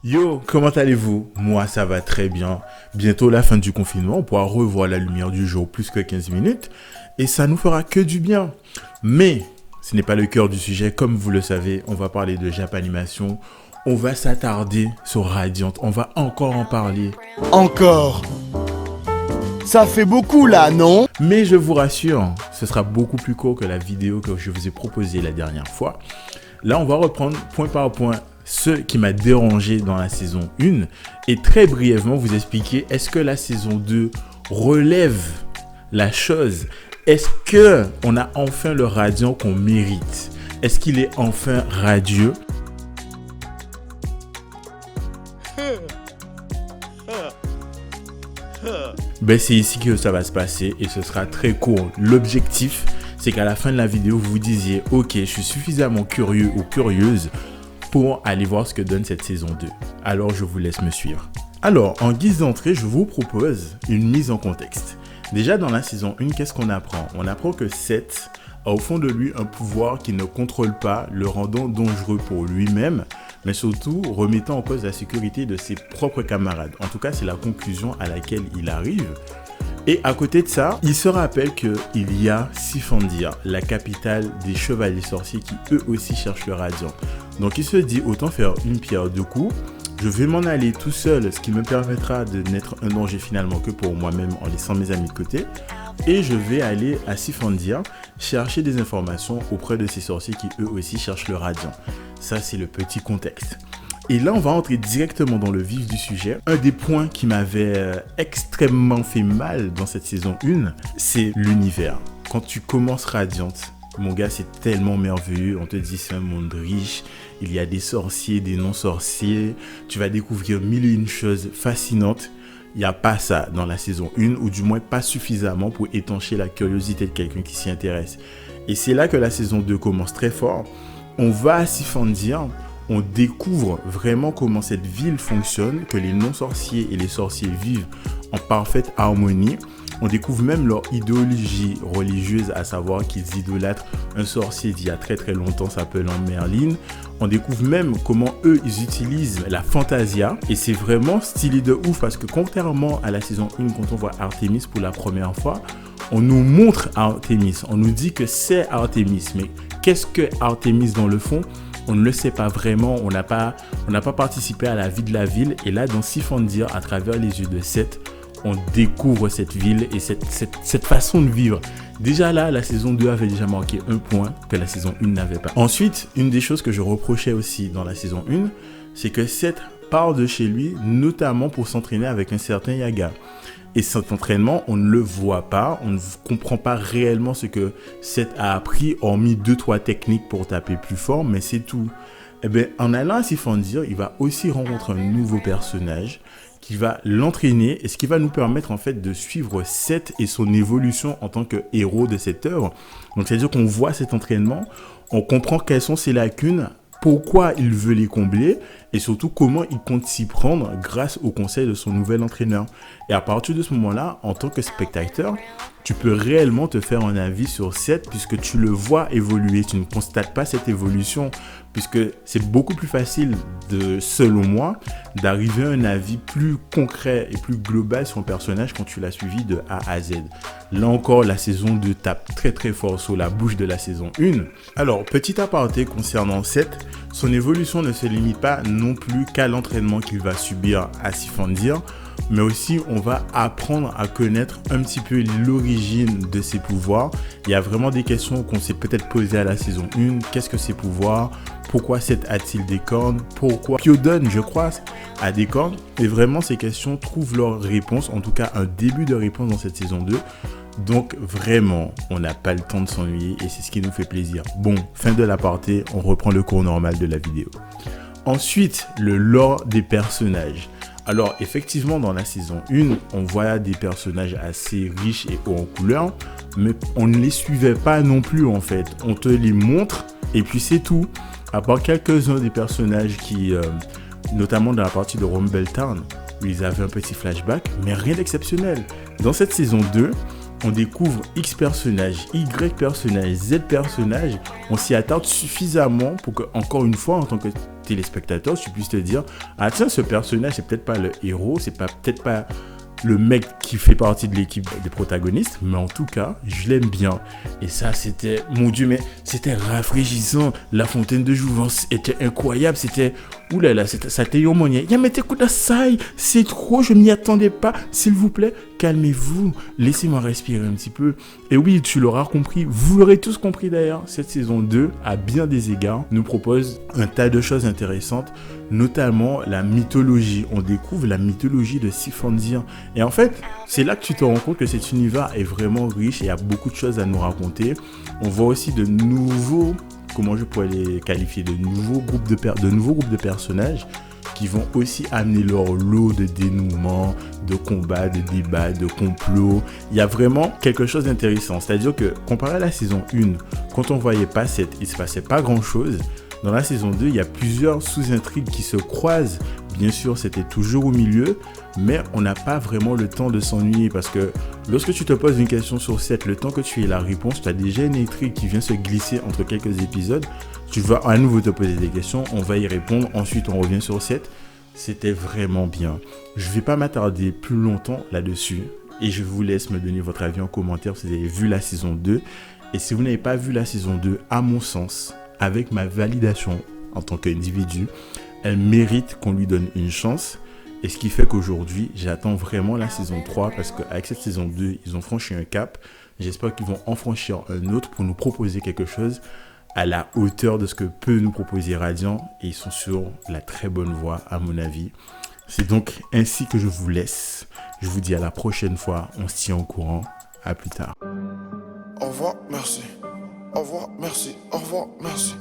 Yo, comment allez-vous? Moi, ça va très bien. Bientôt la fin du confinement, on pourra revoir la lumière du jour plus que 15 minutes et ça nous fera que du bien. Mais ce n'est pas le cœur du sujet, comme vous le savez, on va parler de Japanimation. On va s'attarder sur Radiant, on va encore en parler. Encore? Ça fait beaucoup là, non? Mais je vous rassure, ce sera beaucoup plus court que la vidéo que je vous ai proposée la dernière fois. Là, on va reprendre point par point ce qui m'a dérangé dans la saison 1 et très brièvement vous expliquer est-ce que la saison 2 relève la chose? Est-ce que on a enfin le Radiant qu'on mérite? Est-ce qu'il est enfin radieux? Ben c'est ici que ça va se passer et ce sera très court. L'objectif, c'est qu'à la fin de la vidéo, vous vous disiez « Ok, je suis suffisamment curieux ou curieuse pour aller voir ce que donne cette saison 2. » Alors, je vous laisse me suivre. Alors, en guise d'entrée, je vous propose une mise en contexte. Déjà, dans la saison 1, qu'est-ce qu'on apprend? On apprend que Seth a au fond de lui un pouvoir qui ne contrôle pas, le rendant dangereux pour lui-même, mais surtout remettant en cause la sécurité de ses propres camarades. En tout cas, c'est la conclusion à laquelle il arrive. Et à côté de ça, il se rappelle qu'il y a Sifandir, la capitale des chevaliers sorciers qui eux aussi cherchent le Radiant. Donc il se dit autant faire une pierre deux coups, je vais m'en aller tout seul, ce qui me permettra de n'être un danger finalement que pour moi-même en laissant mes amis de côté. Et je vais aller à Sifandir chercher des informations auprès de ces sorciers qui eux aussi cherchent le Radiant. Ça c'est le petit contexte. Et là, on va entrer directement dans le vif du sujet. Un des points qui m'avait extrêmement fait mal dans cette saison 1, c'est l'univers. Quand tu commences Radiant, mon gars, c'est tellement merveilleux. On te dit c'est un monde riche. Il y a des sorciers, des non-sorciers. Tu vas découvrir mille et une choses fascinantes. Il n'y a pas ça dans la saison 1, ou du moins pas suffisamment pour étancher la curiosité de quelqu'un qui s'y intéresse. Et c'est là que la saison 2 commence très fort. On va à Sifandir. On découvre vraiment comment cette ville fonctionne, que les non-sorciers et les sorciers vivent en parfaite harmonie. On découvre même leur idéologie religieuse, à savoir qu'ils idolâtrent un sorcier d'il y a très très longtemps s'appelant Merlin. On découvre même comment eux, ils utilisent la Fantasia. Et c'est vraiment stylé de ouf parce que contrairement à la saison 1, quand on voit Artemis pour la première fois, on nous montre Artemis. On nous dit que c'est Artemis. Mais qu'est-ce que Artemis dans le fond ? On ne le sait pas vraiment, on n'a pas participé à la vie de la ville. Et là, dans Sifandir, à travers les yeux de Seth, on découvre cette ville et cette façon de vivre. Déjà là, la saison 2 avait déjà marqué un point que la saison 1 n'avait pas. Ensuite, une des choses que je reprochais aussi dans la saison 1, c'est que Seth part de chez lui, notamment pour s'entraîner avec un certain Yaga. Et cet entraînement, on ne le voit pas, on ne comprend pas réellement ce que Seth a appris, hormis 2-3 techniques pour taper plus fort, mais c'est tout. Eh bien, en allant à Sifandir, il va aussi rencontrer un nouveau personnage qui va l'entraîner et ce qui va nous permettre en fait de suivre Seth et son évolution en tant que héros de cette œuvre. Donc, c'est-à-dire qu'on voit cet entraînement, on comprend quelles sont ses lacunes, pourquoi il veut les combler et surtout comment il compte s'y prendre grâce au conseil de son nouvel entraîneur. Et à partir de ce moment-là, en tant que spectateur, tu peux réellement te faire un avis sur Seth puisque tu le vois évoluer. Tu ne constates pas cette évolution puisque c'est beaucoup plus facile, selon moi, d'arriver à un avis plus concret et plus global sur un personnage quand tu l'as suivi de A à Z. Là encore, la saison 2 tape très très fort sur la bouche de la saison 1. Alors, petit aparté concernant Seth, son évolution ne se limite pas non plus qu'à l'entraînement qu'il va subir à Sifandir, mais aussi on va apprendre à connaître un petit peu l'origine de ses pouvoirs. Il y a vraiment des questions qu'on s'est peut-être posées à la saison 1. Qu'est-ce que ses pouvoirs? Pourquoi Seth a-t-il des cornes? Pourquoi Kyodon, je crois, a des cornes? Et vraiment, ces questions trouvent leur réponse, en tout cas un début de réponse dans cette saison 2. Donc vraiment, on n'a pas le temps de s'ennuyer et c'est ce qui nous fait plaisir. Bon, fin de l'aparté, on reprend le cours normal de la vidéo. Ensuite, le lore des personnages. Alors effectivement, dans la saison 1, on voit des personnages assez riches et hauts en couleur, mais on ne les suivait pas non plus en fait. On te les montre et puis c'est tout. À part quelques-uns des personnages qui, notamment dans la partie de Rumble Town, où ils avaient un petit flashback, mais rien d'exceptionnel. Dans cette saison 2, on découvre X personnage, Y personnage, Z personnage, on s'y attarde suffisamment pour que, encore une fois, en tant que téléspectateur, tu puisses te dire, ah tiens, ce personnage, c'est peut-être pas le héros, c'est peut-être pas le mec qui fait partie de l'équipe des protagonistes, mais en tout cas, je l'aime bien. Et ça, c'était, mon Dieu, mais c'était rafraîchissant. La fontaine de jouvence était incroyable. C'était, oulala, ça t'a eu mon nez. Y'a écoute ça, c'est trop, je m'y attendais pas. S'il vous plaît, calmez-vous. Laissez-moi respirer un petit peu. Et oui, tu l'auras compris. Vous l'aurez tous compris d'ailleurs. Cette saison 2, à bien des égards, nous propose un tas de choses intéressantes, notamment la mythologie. On découvre la mythologie de Sifandir. Et en fait, c'est là que tu te rends compte que cet univers est vraiment riche et il y a beaucoup de choses à nous raconter. On voit aussi de nouveaux, comment je pourrais les qualifier, de nouveaux groupes de personnages qui vont aussi amener leur lot de dénouements, de combats, de débats, de complots. Il y a vraiment quelque chose d'intéressant. C'est-à-dire que, comparé à la saison 1, quand on voyait pas il ne se passait pas grand-chose. Dans la saison 2, il y a plusieurs sous-intrigues qui se croisent. Bien sûr, c'était toujours au milieu, mais on n'a pas vraiment le temps de s'ennuyer parce que lorsque tu te poses une question sur 7, le temps que tu aies la réponse, tu as déjà une intrigue qui vient se glisser entre quelques épisodes. Tu vas à nouveau te poser des questions, on va y répondre, ensuite on revient sur 7. C'était vraiment bien. Je ne vais pas m'attarder plus longtemps là-dessus et je vous laisse me donner votre avis en commentaire si vous avez vu la saison 2. Et si vous n'avez pas vu la saison 2, à mon sens, avec ma validation en tant qu'individu, elle mérite qu'on lui donne une chance. Et ce qui fait qu'aujourd'hui, j'attends vraiment la saison 3 parce qu'avec cette saison 2, ils ont franchi un cap. J'espère qu'ils vont en franchir un autre pour nous proposer quelque chose à la hauteur de ce que peut nous proposer Radiant. Et ils sont sur la très bonne voie, à mon avis. C'est donc ainsi que je vous laisse. Je vous dis à la prochaine fois. On se tient au courant. À plus tard. Au revoir, merci. Au revoir, merci. Au revoir, merci.